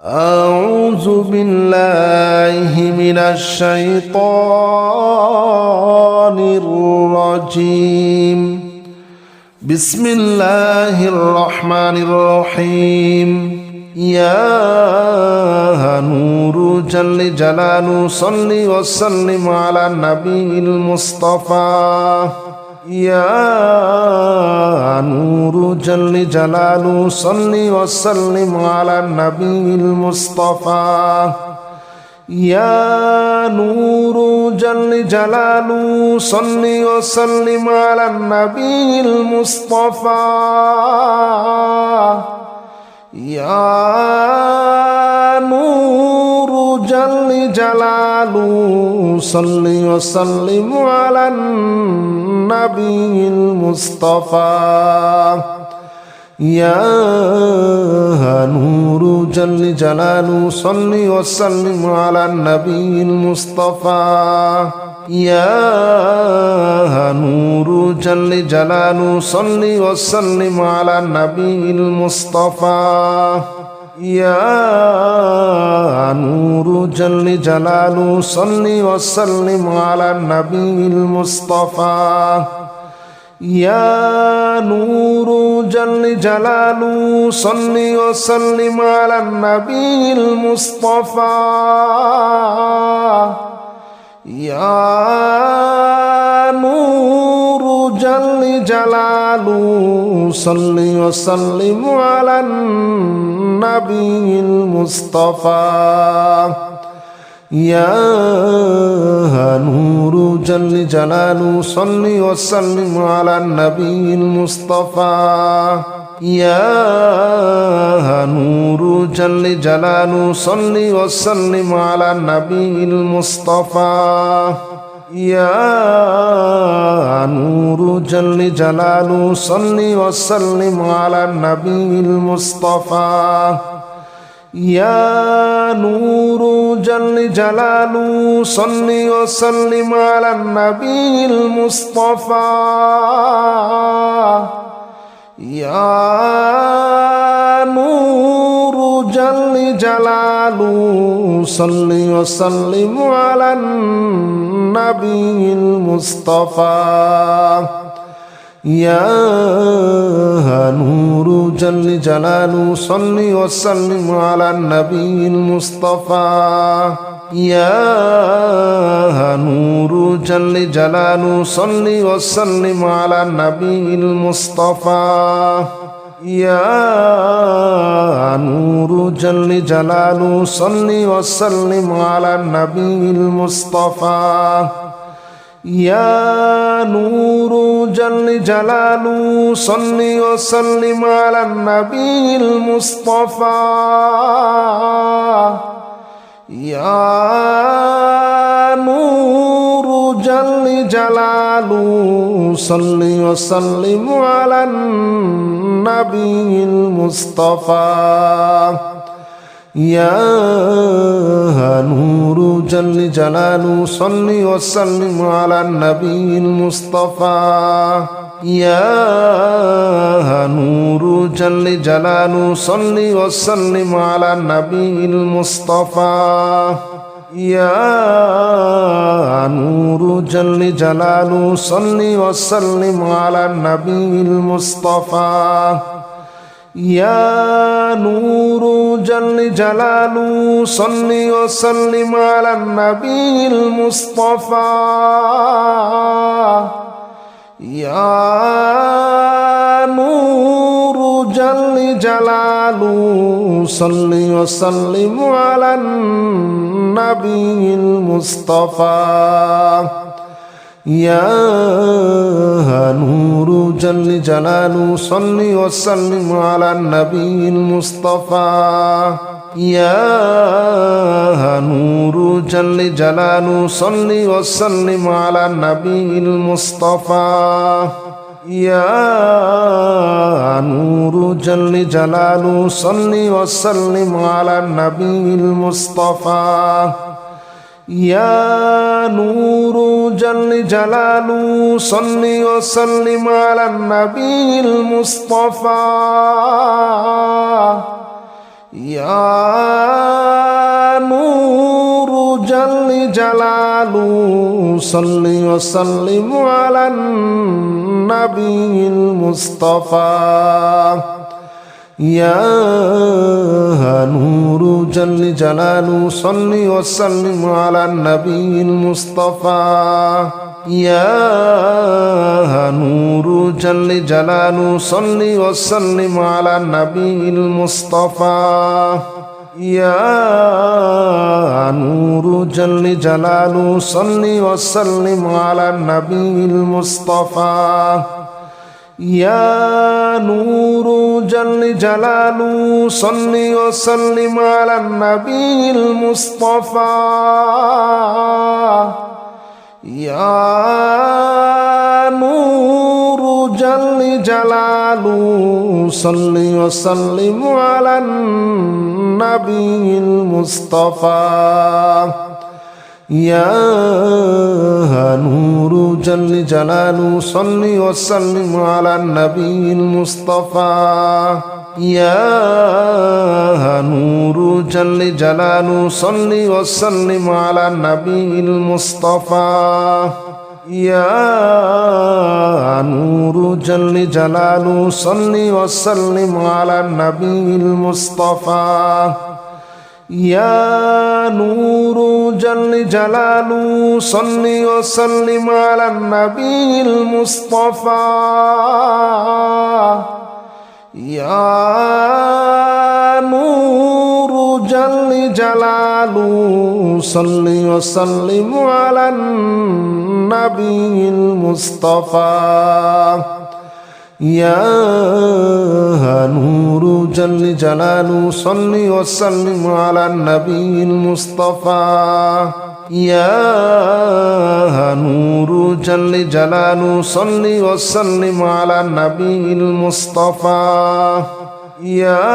أعوذ بالله من الشيطان الرجيم. بسم الله الرحمن الرحيم. يا نور جل جلاله صل وسلم على النبي المصطفى. يا نور جل جلاله صل وسلم على النبي المصطفى. يا نور جل جلاله صل وسلم على النبي المصطفى. يا نور جل جلاله صل وسلم على النبي المصطفى. يا نور جل جلاله صل وسلم على النبي المصطفى. يا نور جل جلاله صل وسلم على النبي المصطفى. يا نور جل جلاله صل وسلم على النبي المصطفى. يا نور جل جلاله صل وسلم على النبي المصطفى. يا نور جل جلاله صل وسلم على النبي المصطفى. يا نور جل جلاله صل وسلم على النبي المصطفى. يا نور جل جلاله صل وسلم على النبي المصطفى. يا نور جل جلاله صل وسلم على النبي المصطفى. يا نور جل جلاله صل وسلم على النبي المصطفى. يا نور جل جلاله صل وسلم على النبي المصطفى. يا نور جل جلاله صل وسلم على النبي المصطفى. يا نور جل جلاله صل وسلم على النبي المصطفى. يا نور جل جلاله صل وسلم على النبي المصطفى. يا نور جل جلاله صل وسلم على النبي المصطفى. يا نور جل جلاله صل وسلم على النبي المصطفى. يا نور جل جلاله صل وسلم على النبي المصطفى. يا نور جل جلاله صل وسلم على النبي المصطفى. يا نور جل جلاله صل وسلم على النبي المصطفى. يا نور جل جلاله صل وسلم على النبي المصطفى. يا نور جل جلاله صل وسلم على النبي المصطفى. يا نور جل جلاله صل وسلم على النبي المصطفى. يا نور جل جلاله صل وسلم على النبي المصطفى. يا نور جل جلاله صل وسلم على النبي المصطفى. يا نور جل جلاله صل وسلم على النبي المصطفى. يا نور جل جلاله صل وسلم على النبي المصطفى يا نور جل جلاله صل وسلم على النبي المصطفى يا نور جل جلاله صل وسلم على النبي المصطفى يا نور جل جلاله صل وسلم على النبي المصطفى يا نور جل جلاله صل وسلم على النبي المصطفى يا نور جل جلاله صل وسلم على النبي المصطفى يا نور جل جلاله صل وسلم على النبي المصطفى يا نور جل جلاله صل وسلم على النبي المصطفى يا نور جل جلاله صل وسلم على النبي المصطفى يا نور جل جلاله صل وسلم على النبي المصطفى يا نور جل جلاله صل وسلم على النبي المصطفى يا نور جل جلاله صل وسلم على النبي المصطفى يا نور جل جلاله صل وسلم على النبي المصطفى يا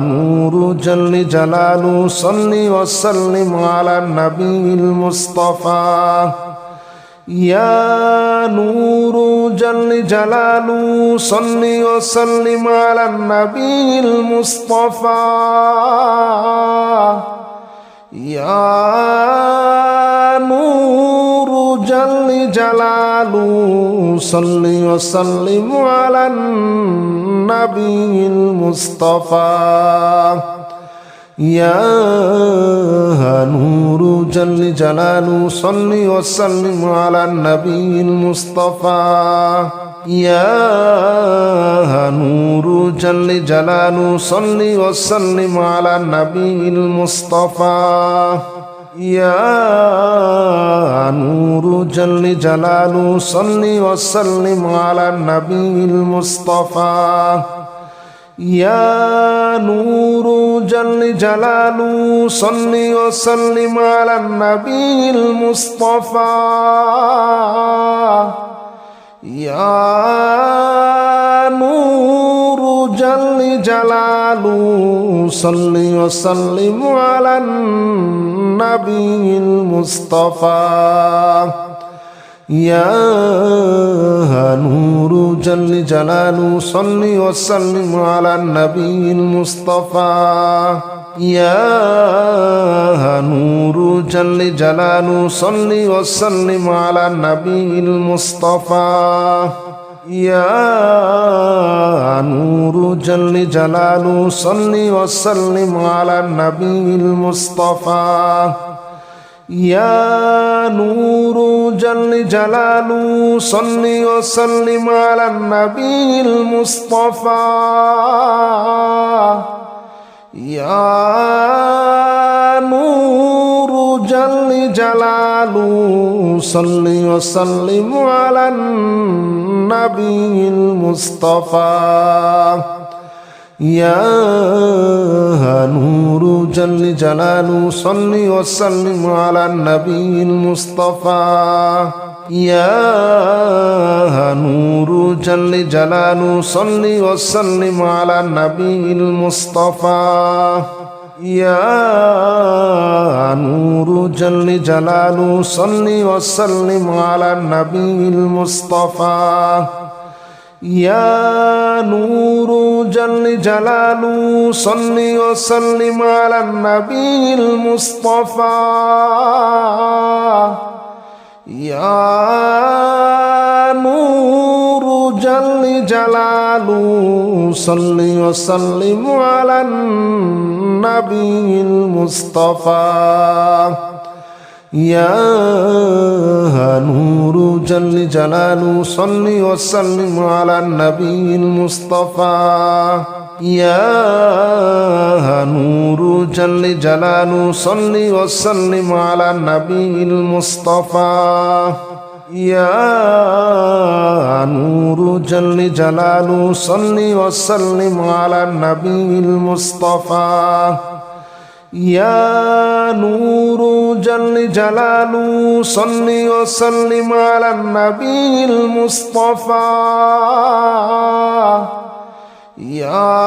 نور جل جلاله صل وسلم على النبي المصطفى يا نور جل جلاله صل وسلم على النبي المصطفى يا نور جل جلاله صل وسلم على النبي المصطفى يا نور جل جلاله صل وسلم على النبي المصطفى يا نور جل جلاله صل وسلم على النبي المصطفى يا نور جل جلاله صل وسلم على النبي المصطفى يا نور جل جلاله صل وسلم على النبي المصطفى يا نور جل جلاله صل وسلم على النبي المصطفى يا نور جل جلاله صل وسلم على النبي المصطفى يا نور جل جلاله صل وسلم على النبي المصطفى يا نور جل جلاله صل وسلم على النبي المصطفى يا نور جل جلاله صل وسلم على النبي المصطفى يا نور جل جلاله صل وسلم على النبي المصطفى يا نور جل جلاله صل وسلم على النبي المصطفى يا نور جل جلاله صل وسلم على النبي المصطفى يا نور جل جلاله صل وسلم على النبي المصطفى يا نور جل جلاله صل وسلم على النبي المصطفى يا نور جل جلاله صل وسلم على النبي المصطفى يا نور جل جلاله صل وسلم على النبي المصطفى يا نور جل جلاله صل وسلم على النبي المصطفى يا نور جل جلاله صل وسلم على النبي المصطفى يا نور جل جلاله صل وسلم على النبي المصطفى يا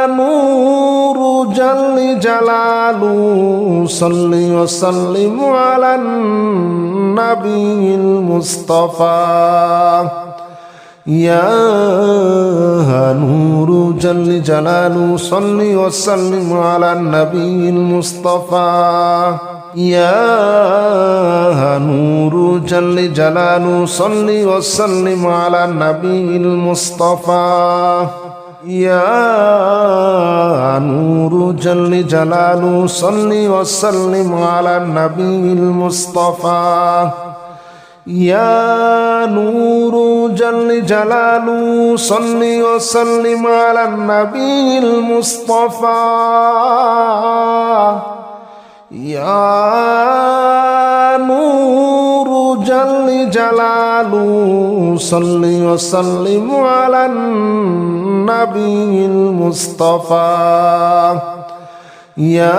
نور جل جلاله صل وسلم على النبي المصطفى يا نور جل جلاله صل وسلم على النبي المصطفى يا نور جل جلاله صل وسلم على النبي المصطفى يا نور جل جلاله صل وسلم على النبي المصطفى يا نور جل جلاله صل وسلم على النبي المصطفى يا نور جل جلاله صل وسلم على النبي المصطفى يا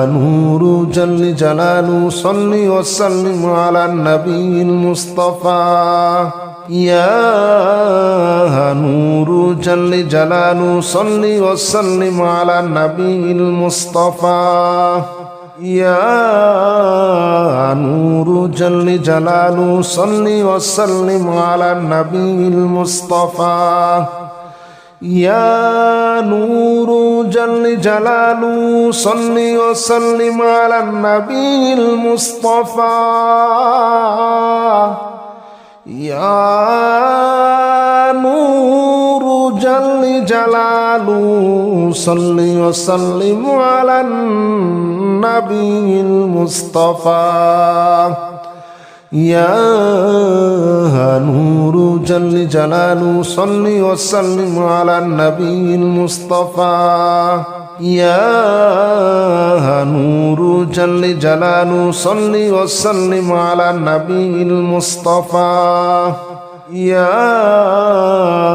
نور جل جلاله صل وسلم على النبي المصطفى يا نور جل جلاله صل وسلم على النبي المصطفى يا نور جل جلاله صل وسلم على النبي المصطفى يا نور جل جلاله صل وسلم على النبي المصطفى يا نور جل جلاله صل وسلم على النبي المصطفى يا نور جل جلاله صل وسلم على النبي المصطفى يا نور جل جلاله صل وسلم على النبي المصطفى يا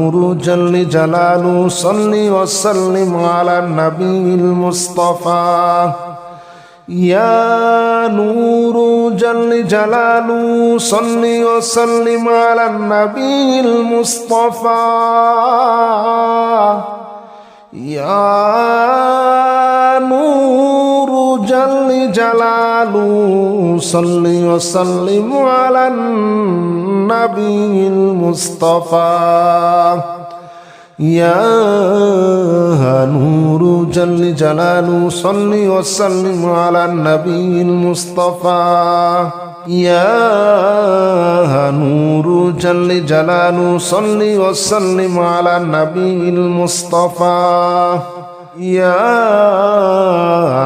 نور جل جلاله صل وسلم على النبي المصطفى يا نور جل جلاله صل وسلم على النبي المصطفى يا نور جل جلاله صل وسلم على النبي المصطفى يا نور جل جلاله صل وسلم على النبي المصطفى يا نور جل جلاله صل وسلم على النبي المصطفى يا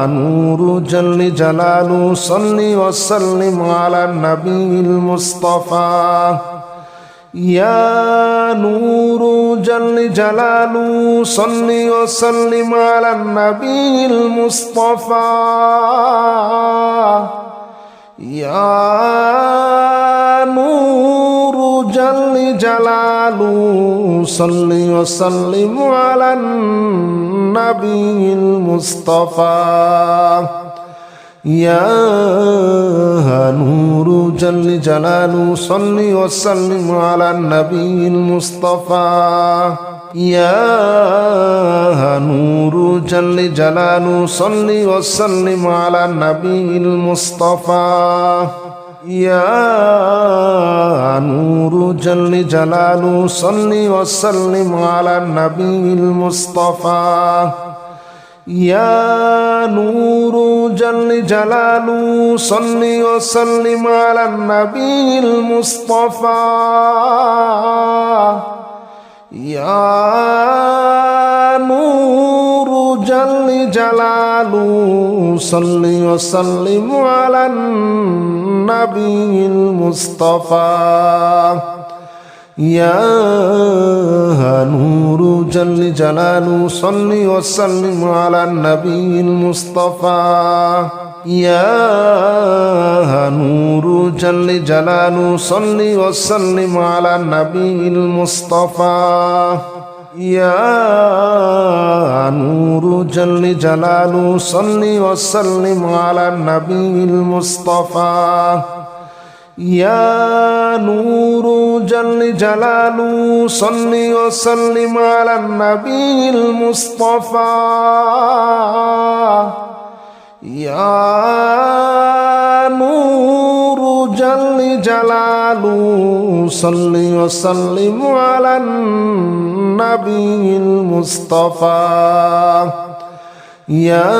نور جل جلاله صل وسلم على النبي المصطفى يا نور جل جلاله صل وسلم على النبي المصطفى يا نور جل جلاله صل وسلم على النبي المصطفى يا نور جل جلاله صل وسلم على النبي المصطفى يا نور جل جلاله صل وسلم على النبي المصطفى يا نور جل جلاله صل وسلم على النبي المصطفى يا نور جل جلاله صل وسلم على النبي المصطفى يا نور جل جلاله صل وسلم على النبي المصطفى يا نور جل جلاله صل وسلم على النبي المصطفى يا نور جل جلاله صل وسلم على النبي المصطفى يا نور جل جلاله صل وسلم على النبي المصطفى يا نور جل جلاله صل وسلم على النبي المصطفى يا نور جل جلاله صل وسلم على النبي المصطفى يا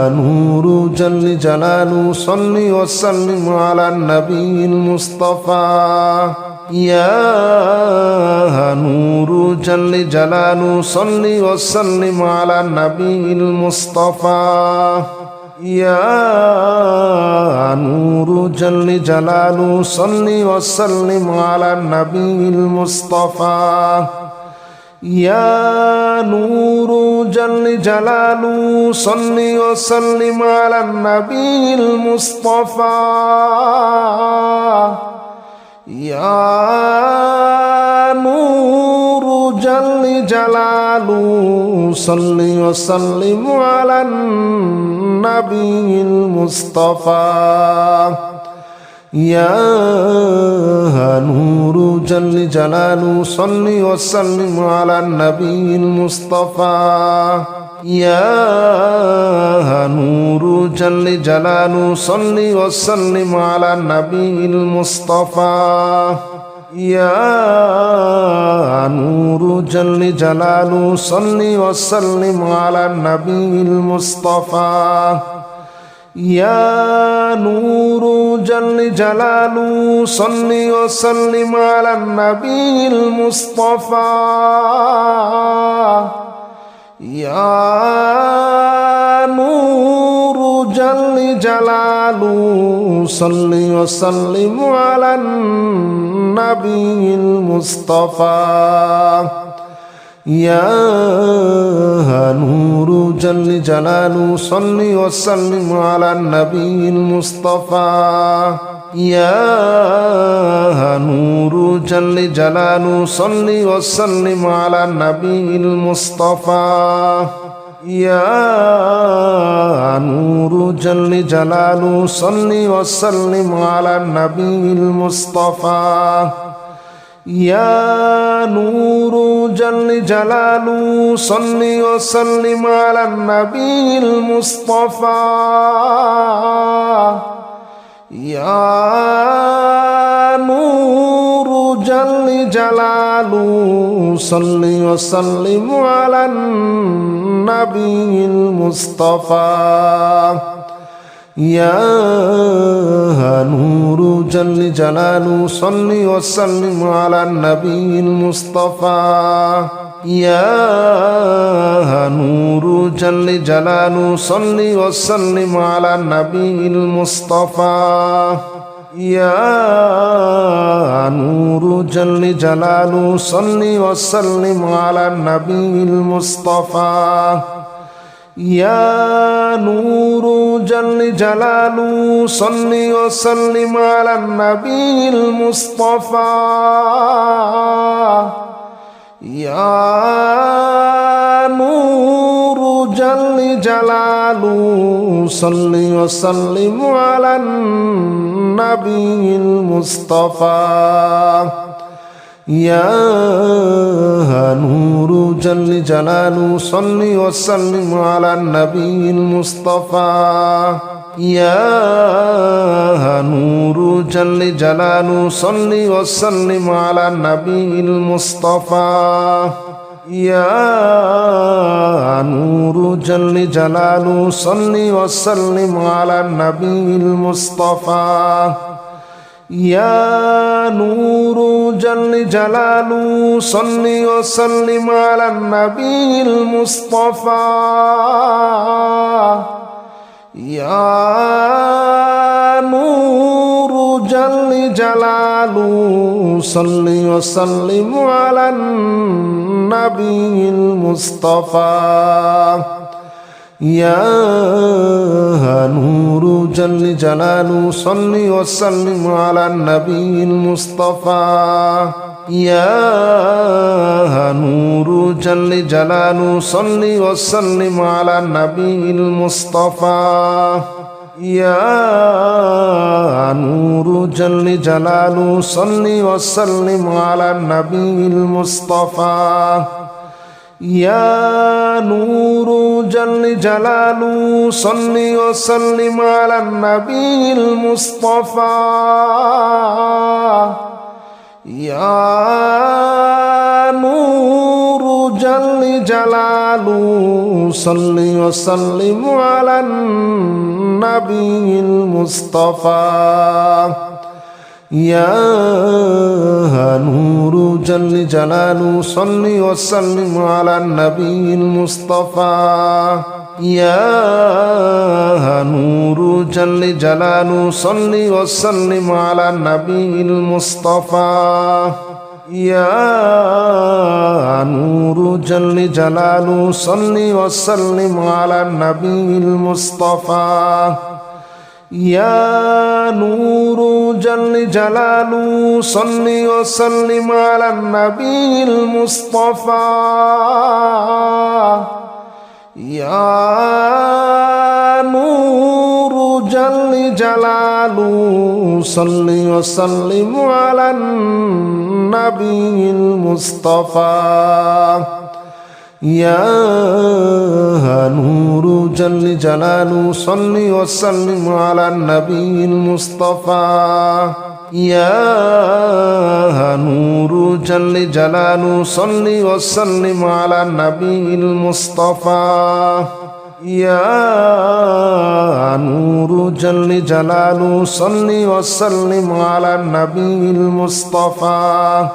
نور جل جلاله صل وسلم على النبي المصطفى يا نور جل جلاله صل وسلم على النبي المصطفى يا نور جل جلاله صل وسلم على النبي المصطفى يا نور جل جلاله صل وسلم على النبي المصطفى يا نور جل جلاله صل وسلم على النبي المصطفى يا نور جل جلاله صل وسلم على النبي المصطفى يا نور جل جلاله صل وسلم على النبي المصطفى يا نور جل جلاله صل وسلم على النبي المصطفى يا نور جل جلاله صل وسلم على النبي المصطفى يا نور جل جلاله صل وسلم على النبي المصطفى يا نور جل جلاله صل وسلم على النبي المصطفى يا نور جل جلاله صل وسلم على النبي المصطفى يا نور جل جلاله صل وسلم على النبي المصطفى يا نور جل جلاله صل وسلم على النبي المصطفى يا نور جل جلاله صل وسلم على النبي المصطفى يا نور جل جلاله صل وسلم على النبي المصطفى يا نور جل جلاله صل وسلم على النبي المصطفى يا نور جل جلاله صل وسلم على النبي المصطفى يا نور جل جلاله صل وسلم على النبي المصطفى يا نور جل جلاله صل وسلم على النبي المصطفى يا نور جل جلاله صل وسلم على النبي المصطفى يا نور جل جلاله صل وسلم على النبي المصطفى يا نور جل جلاله صل وسلم على النبي المصطفى يا نور جل جلاله صل وسلم على النبي المصطفى يا نور جل جلاله صل وسلم على النبي المصطفى يا نور جل جلاله صل وسلم على النبي المصطفى يا نور جل جلاله صل وسلم على النبي المصطفى يا نور جل جلاله صل وسلم على النبي المصطفى يا نور جل جلاله صل وسلم على النبي المصطفى يا نور جل جلاله صل وسلم على النبي المصطفى يا نور جل جلاله صل وسلم على النبي المصطفى يا نور جل جلاله صل وسلم على النبي المصطفى يا نور جل جلاله صل وسلم على النبي المصطفى يا نور جل جلاله صل وسلم على النبي المصطفى يا نور جل جلاله صل وسلم على النبي المصطفى يا نور جل جلاله صل وسلم على النبي المصطفى يا نور جل جلاله صل وسلم على النبي المصطفى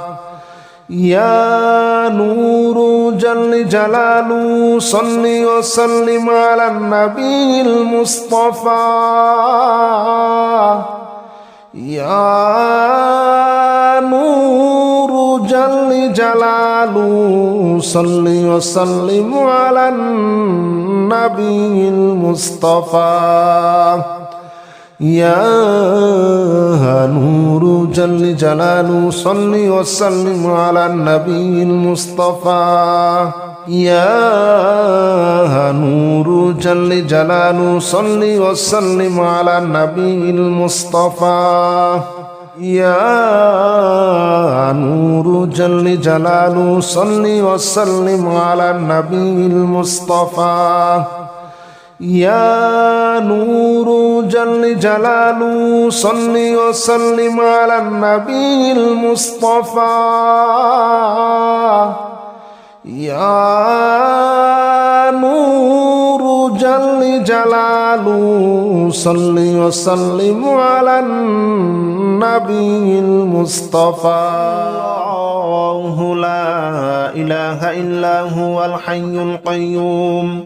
يا نور جل جلاله صل وسلم على النبي المصطفى يا نور جل جلاله صل وسلم على النبي المصطفى يا نور جل جلاله صل وسلم على النبي المصطفى يا نور جل جلاله صل وسلم على النبي المصطفى يا نور جل جلاله صل وسلم على النبي المصطفى يا نور جل جلاله صل وسلم على النبي المصطفى يا نور جل جلاله صل وسلم على النبي المصطفى يا نور جل جلاله صل وسلم على النبي المصطفى الله لا إله إلا هو الحي القيوم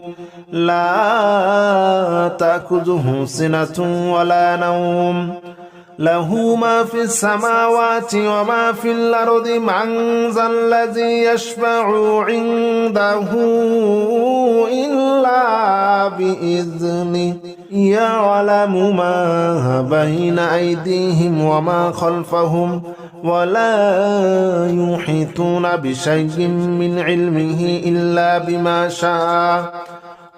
لا تأخذه سنة ولا نوم له ما في السماوات وما في الأرض من ذا الذي يشفع عنده إلا بإذنه يعلم ما بين أيديهم وما خلفهم ولا يحيطون بشيء من علمه إلا بما شاء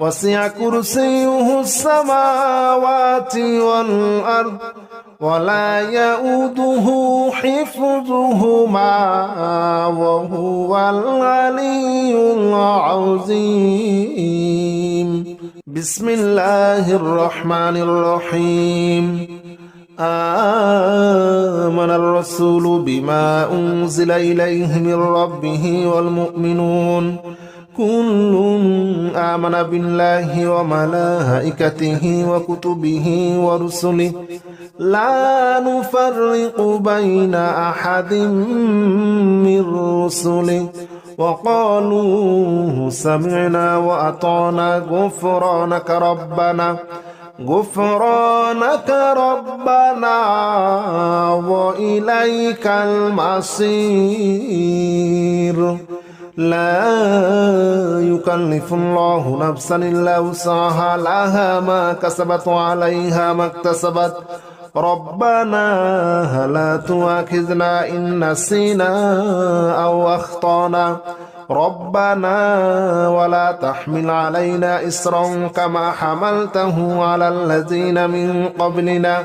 وسع كرسيه السماوات والأرض ولا يؤوده حفظهما وهو العلي العظيم بسم الله الرحمن الرحيم آمن الرسول بما أنزل إليه من ربه والمؤمنون كل آمن بالله وملائكته وكتبه ورسله لا نفرق بين أحد من رسله وقالوا سمعنا وأطعنا غفرانك ربنا وإليك المصير لا يكلف الله نفسا إلا وسعها لها ما كسبت وعليها ما اكتسبت ربنا لا تؤاخذنا إن نسينا أو أخطأنا ربنا ولا تحمل علينا إصرا كما حملته على الذين من قبلنا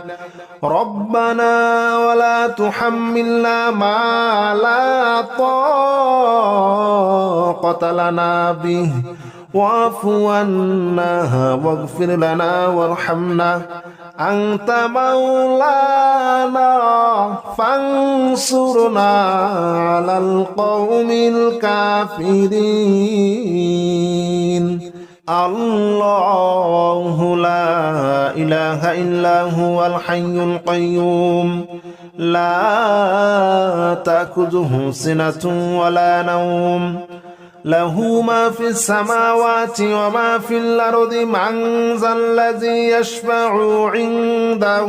ربنا ولا تحملنا ما لا طاقة لنا به واعف عنا واغفر لنا وارحمنا أنت مولانا فانصرنا على القوم الكافرين الله لا إله إلا هو الحي القيوم لا تأخذه سنة ولا نوم له ما في السماوات وما في الأرض من ذا الذي يشفع عنده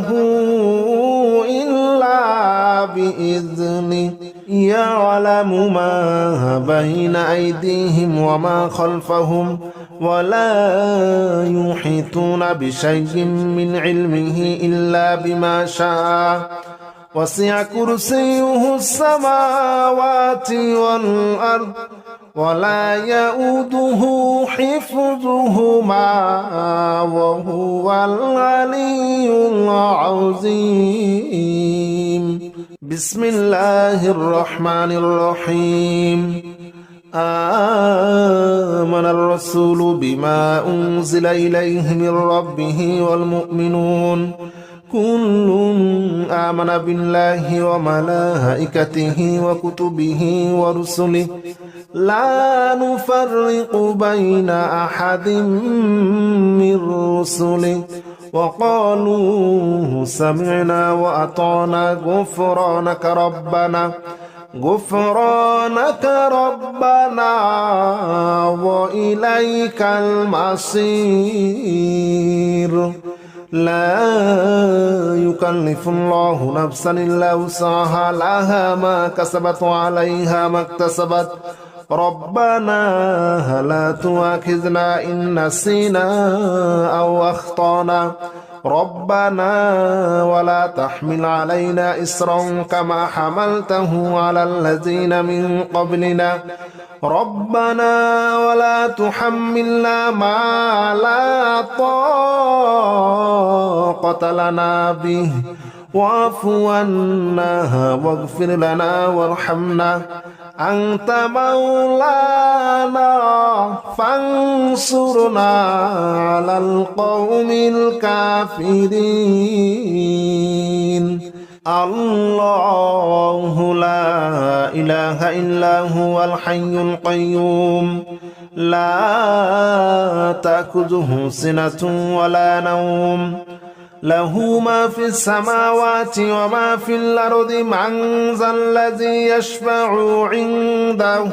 إلا بإذنه يعلم ما بين أيديهم وما خلفهم ولا يحيطون بشيء من علمه إلا بما شاء وسع كرسيه السماوات والأرض ولا يؤوده حفظهما وهو العلي العظيم بسم الله الرحمن الرحيم آمن الرسول بما أنزل إليه من ربه والمؤمنون كل آمن بالله وملائكته وكتبه ورسله لا نفرق بين أحد من رسله وقالوا سمعنا وأطعنا غفرانك ربنا وإليك المصير لا يكلف الله نفسا إلا وسعها لها ما كسبت وعليها ما اكتسبت ربنا لا تؤاخذنا إن نسينا أو أخطأنا ربنا ولا تحمل علينا إصرا كما حملته على الذين من قبلنا ربنا ولا تحملنا ما لا طاقة لنا به واعف عنا واغفر لنا وارحمنا أنت مولانا فانصرنا على القوم الكافرين الله لا إله إلا هو الحي القيوم لا تأخذه سنة ولا نوم له ما في السماوات وما في الأرض من ذا الذي يشفع عنده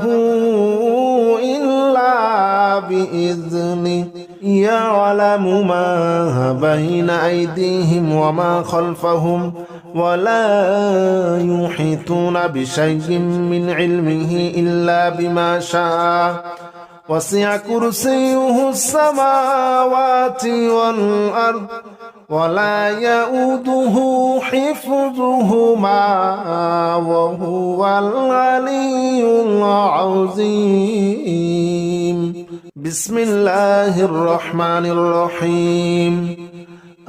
إلا بإذنه يعلم ما بين أيديهم وما خلفهم ولا يحيطون بشيء من علمه إلا بما شاء وسع كرسيه السماوات والأرض ولا يؤوده حفظهما وهو العلي العظيم بسم الله الرحمن الرحيم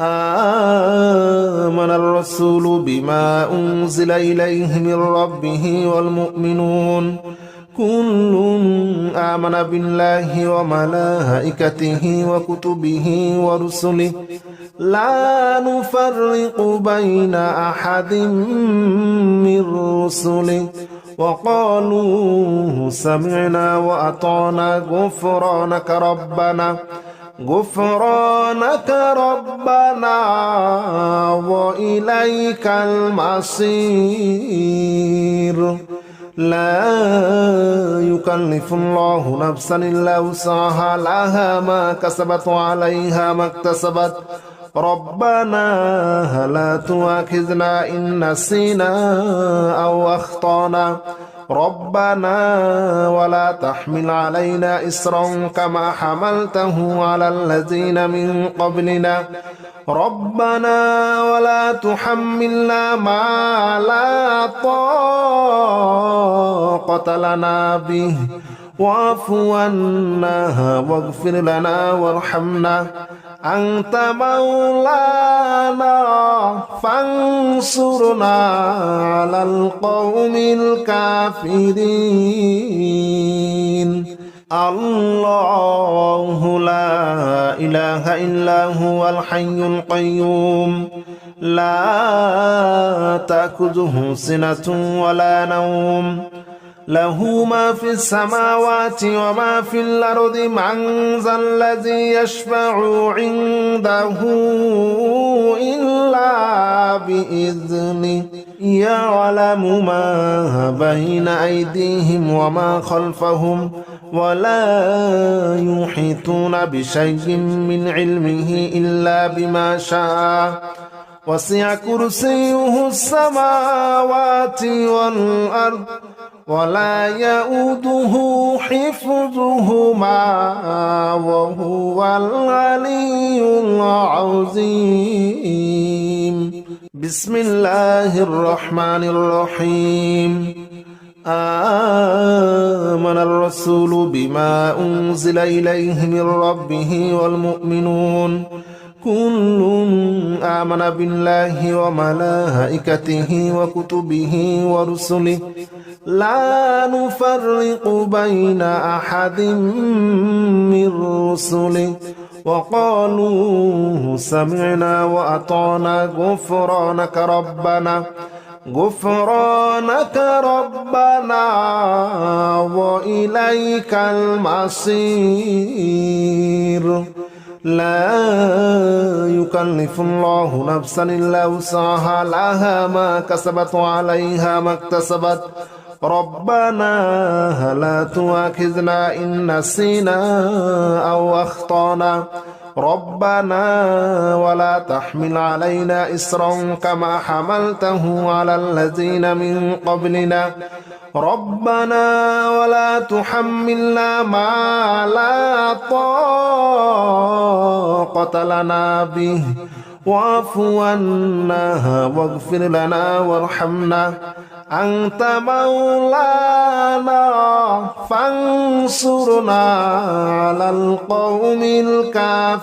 آمن الرسول بما أنزل إليه من ربه والمؤمنون كل آمن بالله وملائكته وكتبه ورسله لا نفرق بين أحد من رسله وقالوا سمعنا وأطعنا غفرانك ربنا وإليك المصير لا يكلف الله نفسا إلا وسعها لها ما كسبت وعليها ما اكتسبت ربنا لا تؤاخذنا إن نسينا أو أخطأنا ربنا ولا تحمل علينا إصرا كما حملته على الذين من قبلنا ربنا ولا تحملنا ما لا طاقة لنا به واعف عنا واغفر لنا وارحمنا أنت مولانا فانصرنا على القوم الكافرين الله لا إله إلا هو الحي القيوم لا تأخذه سنة ولا نوم له ما في السماوات وما في الأرض من ذا الذي يشفع عنده إلا بإذنه يعلم ما بين أيديهم وما خلفهم ولا يحيطون بشيء من علمه إلا بما شاء وسع كرسيه السماوات والأرض ولا يؤوده حفظهما وهو العلي العظيم بسم الله الرحمن الرحيم آمن الرسول بما أنزل إليه من ربه والمؤمنون كل آمن بالله وملائكته وكتبه ورسله لا نفرق بين أحد من رسله وقالوا سمعنا وأطعنا غفرانك ربنا وإليك المصير لا يكلف الله نفسا إلا وسعها لها ما كسبت وعليها ما اكتسبت ربنا لا تؤاخذنا إن نسينا أو أخطأنا ربنا ولا تحمل علينا إصرا كما حملته على الذين من قبلنا ربنا ولا تحملنا ما لا طاقة لنا به واعف عنا واغفر لنا وارحمنا أنت مولانا فانصرنا على القوم الكافرين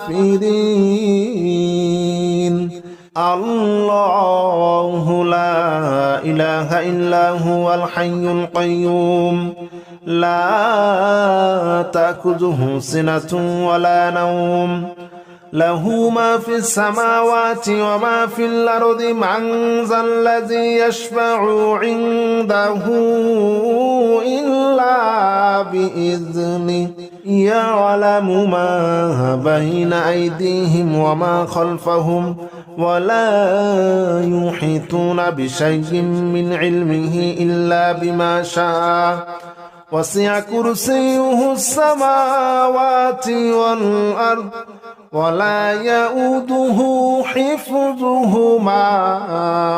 الله لا إله إلا هو الحي القيوم لا تأخذه سنة ولا نوم له ما في السماوات وما في الأرض من ذا الذي يشفع عنده إلا بإذنه يعلم ما بين أيديهم وما خلفهم ولا يحيطون بشيء من علمه إلا بما شاء وسع كرسيه السماوات والأرض ولا يؤوده حفظهما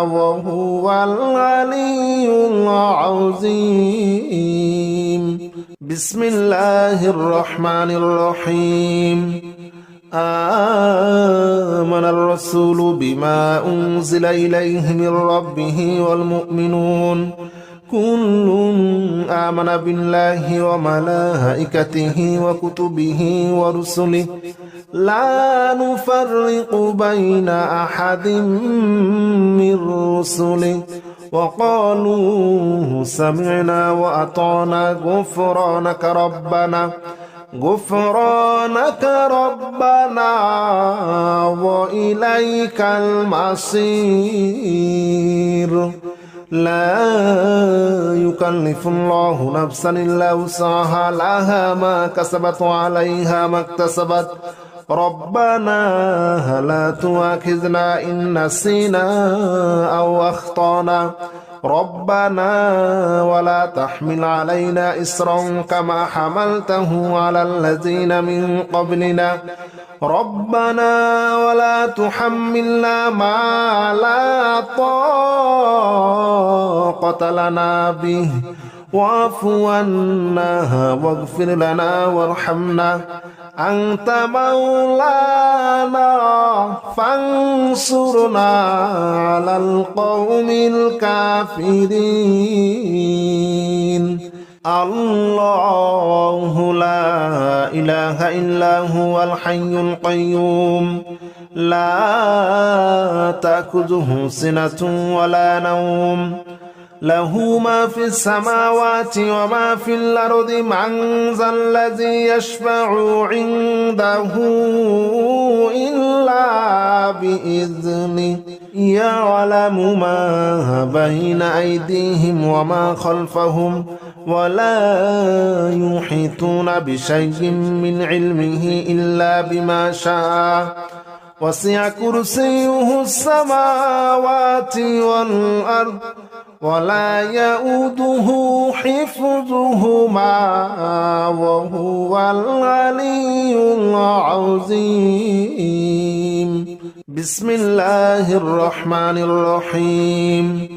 وهو العلي العظيم بسم الله الرحمن الرحيم آمن الرسول بما أنزل إليه من ربه والمؤمنون كل آمن بالله وملائكته وكتبه ورسله لا نفرق بين أحد من رسله وقالوا سمعنا وأطعنا غفرانك ربنا وإليك المصير لا يكلف الله نفسا إلا وسعها لها ما كسبت وعليها ما اكتسبت ربنا لا تؤاخذنا إن نسينا أو أخطأنا ربنا ولا تحمل علينا إصرا كما حملته على الذين من قبلنا ربنا ولا تحملنا ما لا طاقة لنا به واعف عنا واغفر لنا وارحمنا أنت مولانا فانصرنا على القوم الكافرين الله لا إله إلا هو الحي القيوم لا تأخذه سنة ولا نوم له ما في السماوات وما في الأرض من ذا الذي يشفع عنده إلا بإذنه يعلم ما بين أيديهم وما خلفهم ولا يحيطون بشيء من علمه إلا بما شاء وسع كرسيه السماوات والأرض ولا يؤوده حفظهما وهو العلي العظيم بسم الله الرحمن الرحيم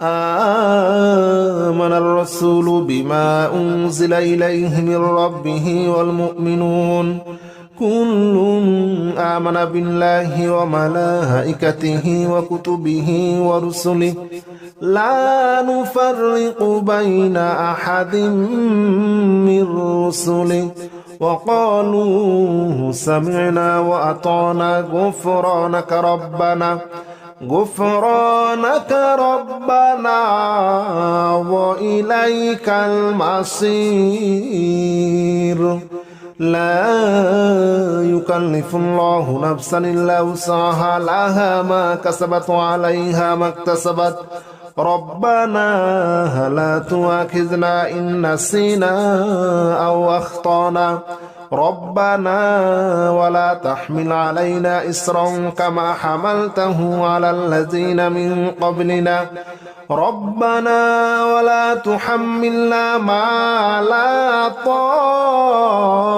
آمن الرسول بما أنزل إليه من ربه والمؤمنون كل آمن بالله وملائكته وكتبه ورسله لا نفرق بين أحد من رسله وقالوا سمعنا وأطعنا غفرانك ربنا وإليك المصير لا يكلف الله نفسا إلا وسعها لها ما كسبت وعليها ما اكتسبت ربنا لا تؤاخذنا إن نسينا أو أخطأنا ربنا ولا تحمل علينا إصرا كما حملته على الذين من قبلنا ربنا ولا تحملنا ما لا طاقة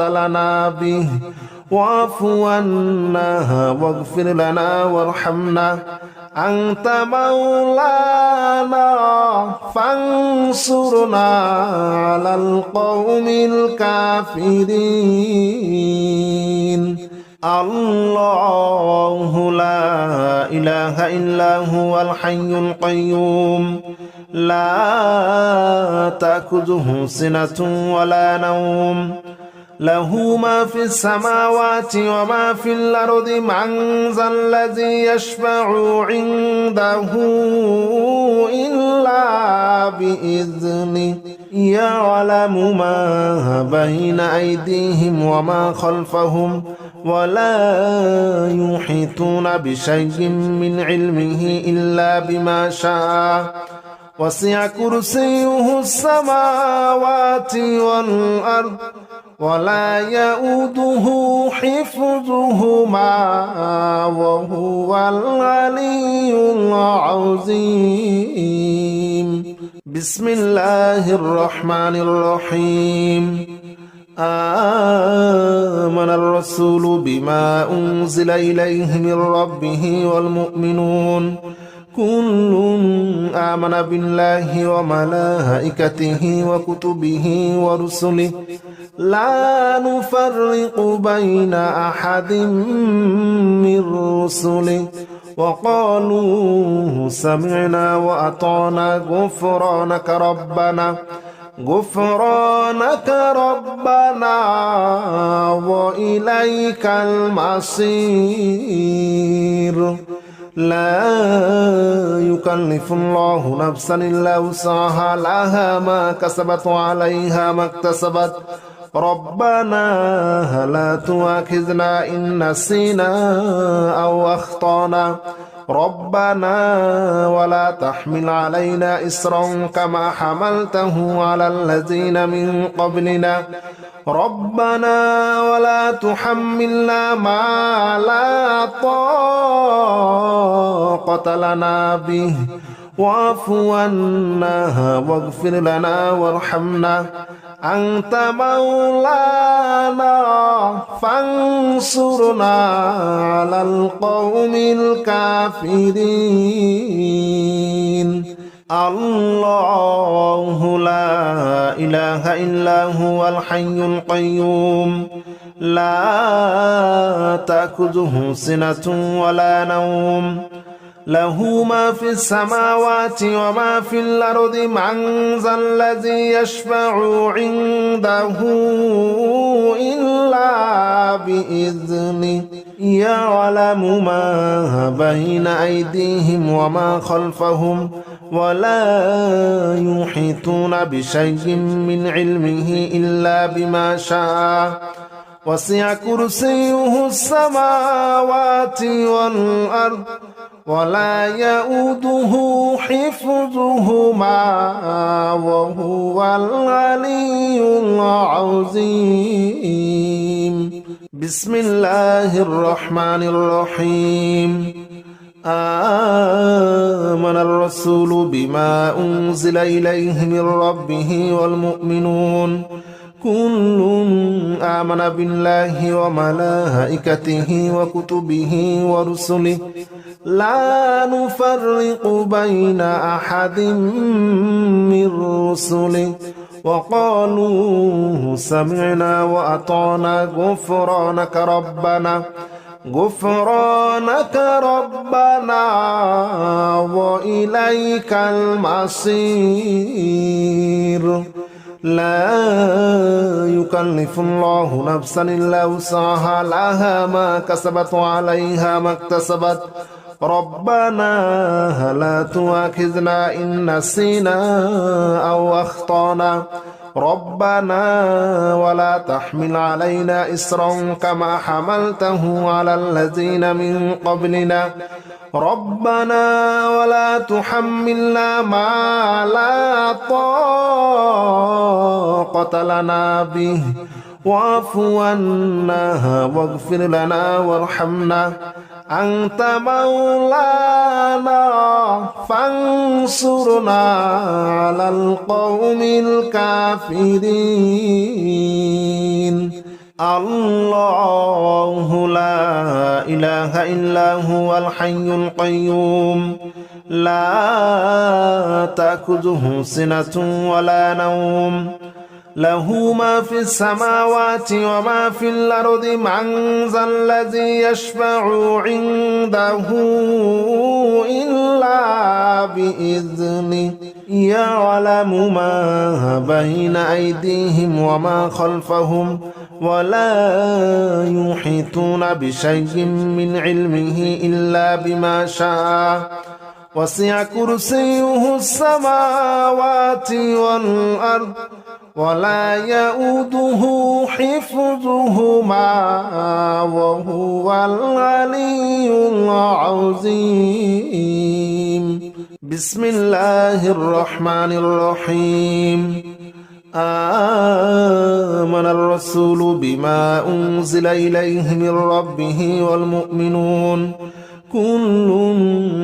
لنا به واعف عنا واغفر لنا وارحمنا أنت مولانا فانصرنا على القوم الكافرين الله لا إله إلا هو الحي القيوم لا تأخذه سنة ولا نوم له ما في السماوات وما في الأرض من ذا الذي يشفع عنده إلا بإذنه يعلم ما بين أيديهم وما خلفهم ولا يحيطون بشيء من علمه إلا بما شاء وسع كرسيه السماوات والأرض ولا يؤوده حفظهما وهو العلي العظيم بسم الله الرحمن الرحيم آمن الرسول بما أنزل إليه من ربه والمؤمنون كل آمن بالله وملائكته وكتبه ورسله لا نفرق بين أحد من رسله وقالوا سمعنا وأطعنا غفرانك ربنا وإليك المصير لا يكلف الله نفسا إلا وسعها لها ما كسبت وعليها ما اكتسبت ربنا لا تؤاخذنا إن نسينا أو أخطأنا ربنا ولا تحمل علينا إصرا كما حملته على الذين من قبلنا ربنا ولا تحملنا ما لا طاقة لنا به واعف عنا واغفر لنا وارحمنا أنت مولانا فانصرنا على القوم الكافرين الله لا إله إلا هو الحي القيوم لا تأخذه سنة ولا نوم له ما في السماوات وما في الأرض من ذا الذي يشفع عنده إلا بإذنه يعلم ما بين أيديهم وما خلفهم ولا يحيطون بشيء من علمه إلا بما شاء وسع كرسيه السماوات والأرض ولا يؤوده حفظهما وهو العلي العظيم بسم الله الرحمن الرحيم آمن الرسول بما أنزل إليه من ربه والمؤمنون كل آمن بالله وملائكته وكتبه ورسله لا نفرق بين أحد من رسله وقالوا سمعنا وأطعنا غفرانك ربنا وإليك المصير لا يكلف الله نفسا إلا وسعها لها ما كسبت وعليها ما اكتسبت ربنا لا تؤاخذنا إن نسينا أو أخطأنا ربنا ولا تحمل علينا إصرا كما حملته على الذين من قبلنا ربنا ولا تحملنا ما لا طاقة لنا به واعف عنا واغفر لنا وارحمنا أنت مولانا فانصرنا على القوم الكافرين الله لا إله إلا هو الحي القيوم لا تأخذه سنة ولا نوم له ما في السماوات وما في الأرض من ذا الذي يشفع عنده إلا بإذنه يعلم ما بين أيديهم وما خلفهم ولا يحيطون بشيء من علمه إلا بما شاء وسع كرسيه السماوات والأرض ولا يؤوده حفظهما وهو العلي العظيم بسم الله الرحمن الرحيم آمن الرسول بما أنزل إليه من ربه والمؤمنون كل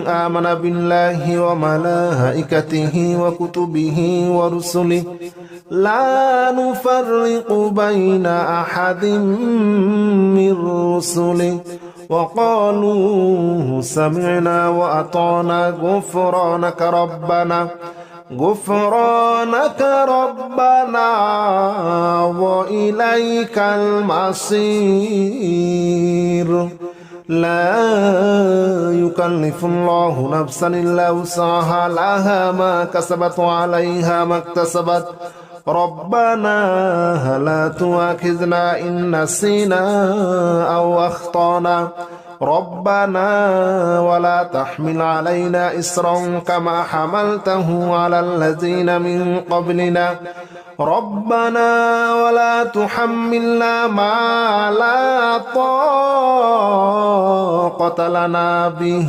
آمن بالله وملائكته وكتبه ورسله لا نفرق بين أحد من رسله وقالوا سمعنا وأطعنا غفرانك ربنا وإليك المصير لا يكلف الله نفسا إلا وسعها لها ما كسبت وعليها ما اكتسبت ربنا لا تؤاخذنا إن نسينا أو أخطأنا ربنا ولا تحمل علينا إصرا كما حملته على الذين من قبلنا ربنا ولا تحملنا ما لا طاقة لنا به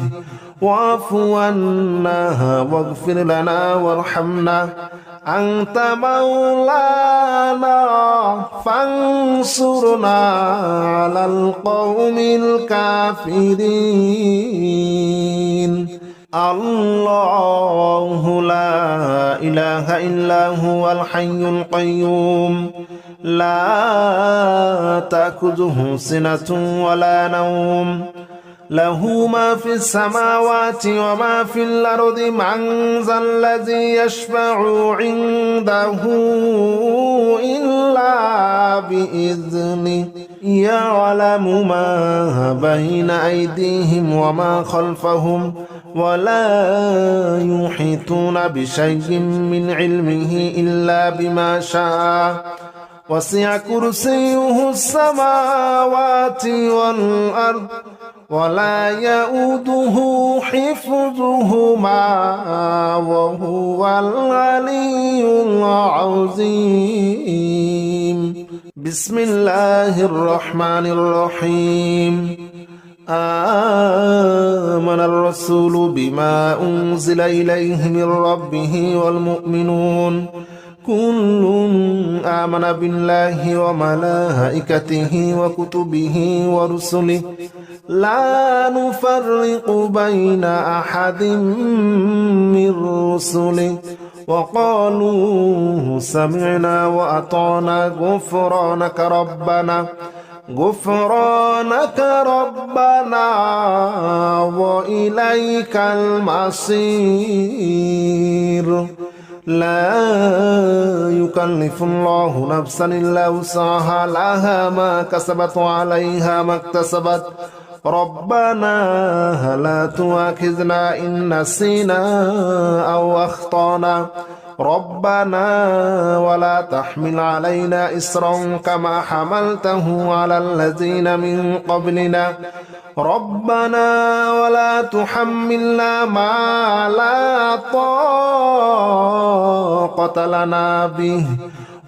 واعف عنا واغفر لنا وارحمنا أنت مولانا فانصرنا على القوم الكافرين الله لا إله إلا هو الحي القيوم لا تأخذه سنة ولا نوم له ما في السماوات وما في الأرض من ذا الذي يشفع عنده إلا بإذنه يعلم ما بين أيديهم وما خلفهم ولا يحيطون بشيء من علمه إلا بما شاء وسع كرسيه السماوات والأرض ولا يؤوده حفظهما وهو العلي العظيم بسم الله الرحمن الرحيم آمن الرسول بما أنزل إليه من ربه والمؤمنون كل آمن بالله وملائكته وكتبه ورسله لا نفرق بين أحد من رسله وقالوا سمعنا وأطعنا غفرانك ربنا وإليك المصير لا يكلف الله نفسا إلا وسعها لها ما كسبت وعليها ما اكتسبت ربنا لا تؤاخذنا إن نسينا أو أخطأنا ربنا ولا تحمل علينا إصرا كما حملته على الذين من قبلنا ربنا ولا تحملنا ما لا طاقة لنا به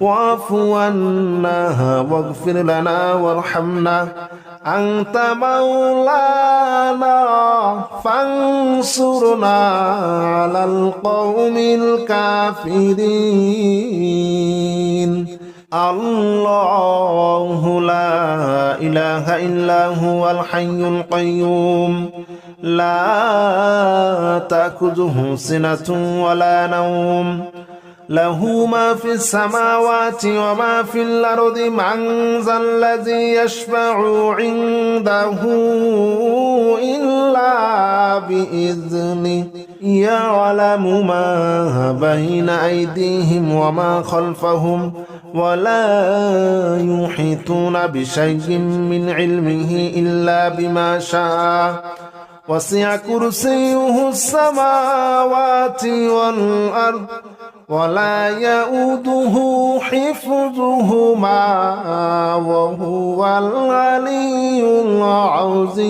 واعف عنا واغفر لنا وارحمنا أنت مولانا فانصرنا على القوم الكافرين الله لا إله إلا هو الحي القيوم لا تأخذه سنة ولا نوم له ما في السماوات وما في الأرض من ذا الذي يشفع عنده إلا بإذنه يعلم ما بين أيديهم وما خلفهم ولا يحيطون بشيء من علمه إلا بما شاء وسع كرسيه السماوات والأرض ولا يؤوده حفظهما وهو العلي العظيم